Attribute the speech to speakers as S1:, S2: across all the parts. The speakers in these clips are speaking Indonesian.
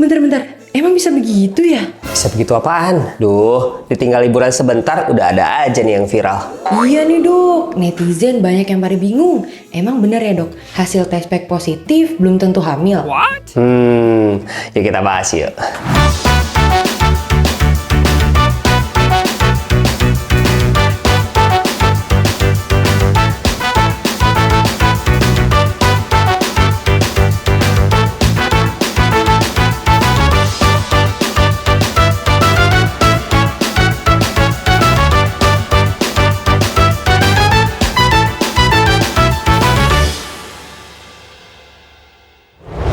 S1: Bentar-bentar, emang bisa begitu ya?
S2: Bisa begitu apaan? Duh, ditinggal liburan sebentar udah ada aja nih yang viral.
S1: Iya nih dok, netizen banyak yang pada bingung. Emang benar ya dok, hasil tes pack positif belum tentu hamil?
S2: Yuk kita bahas yuk.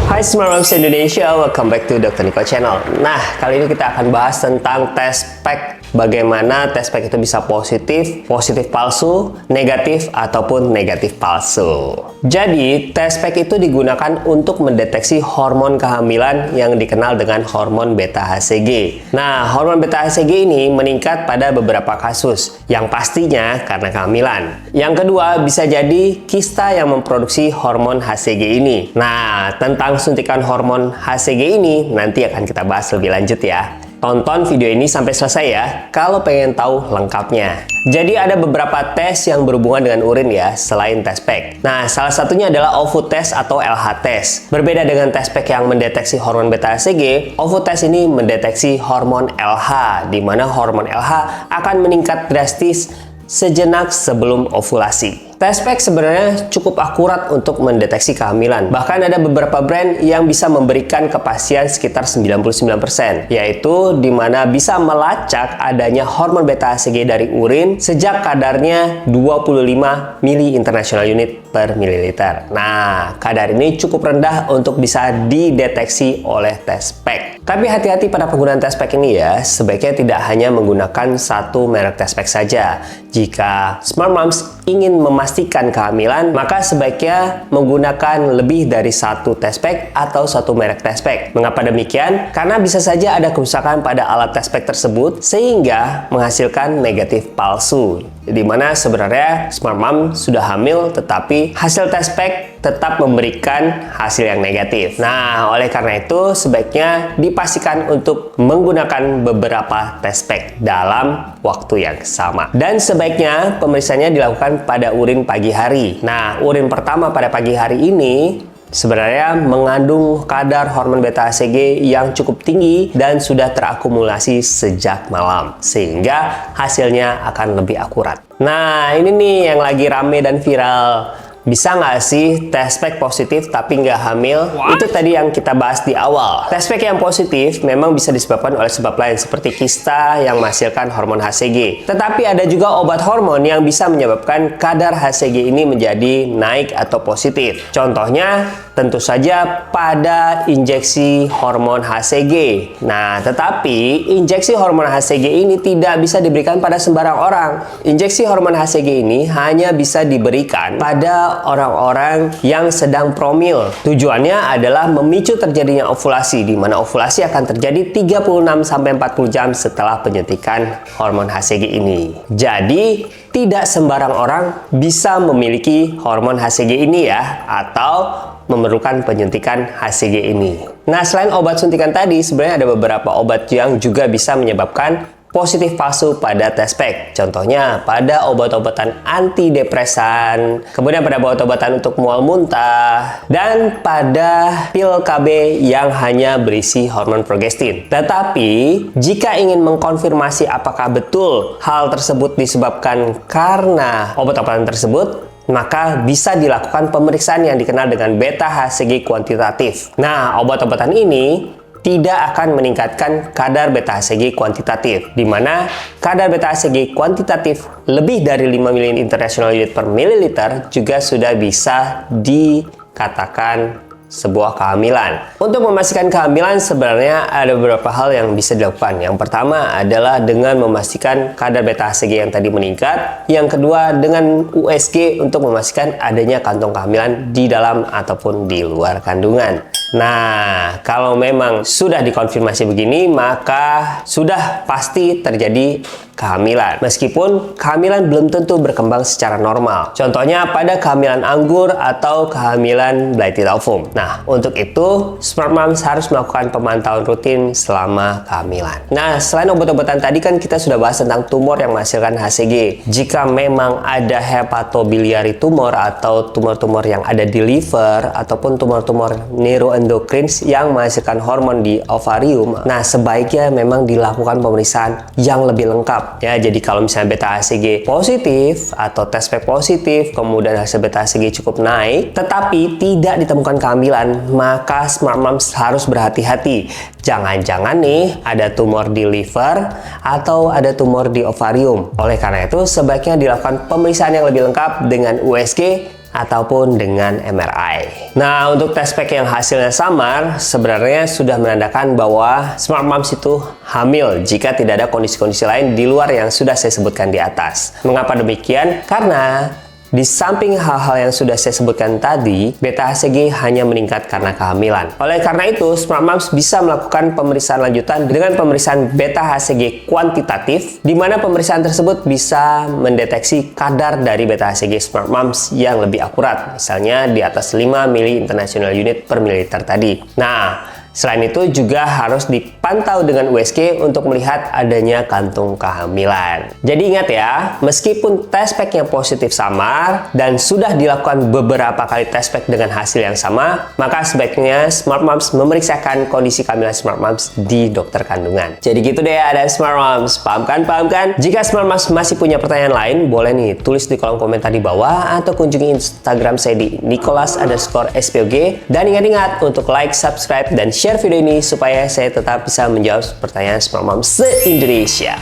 S2: Hai Smart Moms Indonesia, welcome back to Dr. Niko Channel. Nah, kali ini kita akan bahas tentang tes pack. Bagaimana tes pack itu bisa positif, positif palsu, negatif, ataupun negatif palsu. Jadi, tes pack itu digunakan untuk mendeteksi hormon kehamilan yang dikenal dengan hormon beta-HCG. Nah, hormon beta-HCG ini meningkat pada beberapa kasus, yang pastinya karena kehamilan. Yang kedua, bisa jadi kista yang memproduksi hormon HCG ini. Nah, tentang suntikan hormon HCG ini nanti akan kita bahas lebih lanjut ya. Tonton video ini sampai selesai ya, kalau pengen tahu lengkapnya. Jadi ada beberapa tes yang berhubungan dengan urin ya, selain tes pack. Nah, salah satunya adalah OVU test atau LH test. Berbeda dengan tes pack yang mendeteksi hormon beta-HCG, OVU test ini mendeteksi hormon LH, di mana hormon LH akan meningkat drastis sejenak sebelum ovulasi. Tes pack sebenarnya cukup akurat untuk mendeteksi kehamilan. Bahkan ada beberapa brand yang bisa memberikan kepastian sekitar 99%, yaitu di mana bisa melacak adanya hormon beta-HCG dari urin sejak kadarnya 25 mili international unit per mililiter. Nah, kadar ini cukup rendah untuk bisa dideteksi oleh tes pack. Tapi hati-hati pada penggunaan tes pack ini ya, sebaiknya tidak hanya menggunakan satu merek tes pack saja. Jika Smart Moms ingin memastikan kehamilan, maka sebaiknya menggunakan lebih dari satu tes pack atau satu merek tes pack. Mengapa demikian? Karena bisa saja ada kerusakan pada alat tes pack tersebut sehingga menghasilkan negatif palsu, di mana sebenarnya Smart Mom sudah hamil tetapi hasil tes pack tetap memberikan hasil yang negatif. Nah, oleh karena itu sebaiknya dipastikan untuk menggunakan beberapa tes pack dalam waktu yang sama. Dan sebaiknya pemeriksaannya dilakukan pada urin pagi hari. Nah, urin pertama pada pagi hari ini sebenarnya mengandung kadar hormon beta-HCG yang cukup tinggi dan sudah terakumulasi sejak malam, sehingga hasilnya akan lebih akurat. Nah, ini nih yang lagi rame dan viral. Bisa nggak sih tes pack positif tapi nggak hamil? Itu tadi yang kita bahas di awal. Tes pack yang positif memang bisa disebabkan oleh sebab lain seperti kista yang menghasilkan hormon HCG. Tetapi ada juga obat hormon yang bisa menyebabkan kadar HCG ini menjadi naik atau positif. Contohnya tentu saja pada injeksi hormon HCG. Nah, tetapi injeksi hormon HCG ini tidak bisa diberikan pada sembarang orang. Injeksi hormon HCG ini hanya bisa diberikan pada orang-orang yang sedang promil. Tujuannya adalah memicu terjadinya ovulasi, di mana ovulasi akan terjadi 36-40 jam setelah penyuntikan hormon HCG ini. Jadi, tidak sembarang orang bisa memiliki hormon HCG ini ya, atau memerlukan penyuntikan HCG ini. Nah, selain obat suntikan tadi, sebenarnya ada beberapa obat yang juga bisa menyebabkan positif palsu pada tes pack. Contohnya pada obat-obatan antidepresan, kemudian pada obat-obatan untuk mual muntah, dan pada pil KB yang hanya berisi hormon progestin. Tetapi, jika ingin mengkonfirmasi apakah betul hal tersebut disebabkan karena obat-obatan tersebut, maka bisa dilakukan pemeriksaan yang dikenal dengan beta-HCG kuantitatif. Nah, obat-obatan ini tidak akan meningkatkan kadar beta-HCG kuantitatif, di mana kadar beta-HCG kuantitatif lebih dari 5 mili international unit per mililiter juga sudah bisa dikatakan sebuah kehamilan. Untuk memastikan kehamilan sebenarnya ada beberapa hal yang bisa dilakukan. Yang pertama adalah dengan memastikan kadar beta-HCG yang tadi meningkat. Yang kedua dengan USG untuk memastikan adanya kantong kehamilan di dalam ataupun di luar kandungan. Nah, kalau memang sudah dikonfirmasi begini, maka sudah pasti terjadi kehamilan. Meskipun kehamilan belum tentu berkembang secara normal. Contohnya pada kehamilan anggur atau kehamilan Blighted ovum. Nah, untuk itu smart moms harus melakukan pemantauan rutin selama kehamilan. Nah, selain obat-obatan tadi kan kita sudah bahas tentang tumor yang menghasilkan HCG. Jika memang ada hepatobiliary tumor atau tumor-tumor yang ada di liver ataupun tumor-tumor neuroendokrin yang menghasilkan hormon di ovarium, nah sebaiknya memang dilakukan pemeriksaan yang lebih lengkap ya. Jadi kalau misalnya beta HCG positif atau test pack positif, kemudian hasil beta HCG cukup naik, tetapi tidak ditemukan kehamilan, maka smart moms harus berhati-hati. Jangan-jangan nih ada tumor di liver atau ada tumor di ovarium. Oleh karena itu, sebaiknya dilakukan pemeriksaan yang lebih lengkap dengan USG ataupun dengan MRI. Nah, untuk test pack yang hasilnya samar sebenarnya sudah menandakan bahwa smart moms itu hamil jika tidak ada kondisi-kondisi lain di luar yang sudah saya sebutkan di atas. Mengapa demikian? Karena di samping hal-hal yang sudah saya sebutkan tadi, beta HCG hanya meningkat karena kehamilan. Oleh karena itu, smart moms bisa melakukan pemeriksaan lanjutan dengan pemeriksaan beta HCG kuantitatif, di mana pemeriksaan tersebut bisa mendeteksi kadar dari beta HCG smart moms yang lebih akurat, misalnya di atas 5 mili international unit per mililiter tadi. Nah, selain itu juga harus dipantau dengan USG untuk melihat adanya kantung kehamilan. Jadi ingat ya, meskipun test pack-nya positif samar dan sudah dilakukan beberapa kali test pack dengan hasil yang sama, maka sebaiknya smart moms memeriksakan kondisi kehamilan smart moms di dokter kandungan. Jadi gitu deh ada smart moms. Paham kan? Paham kan? Jika smart moms masih punya pertanyaan lain, boleh nih tulis di kolom komentar di bawah atau kunjungi Instagram saya di Nicholas_SPOG. Dan ingat-ingat untuk like, subscribe, dan share video ini supaya saya tetap bisa menjawab pertanyaan smart moms se-Indonesia.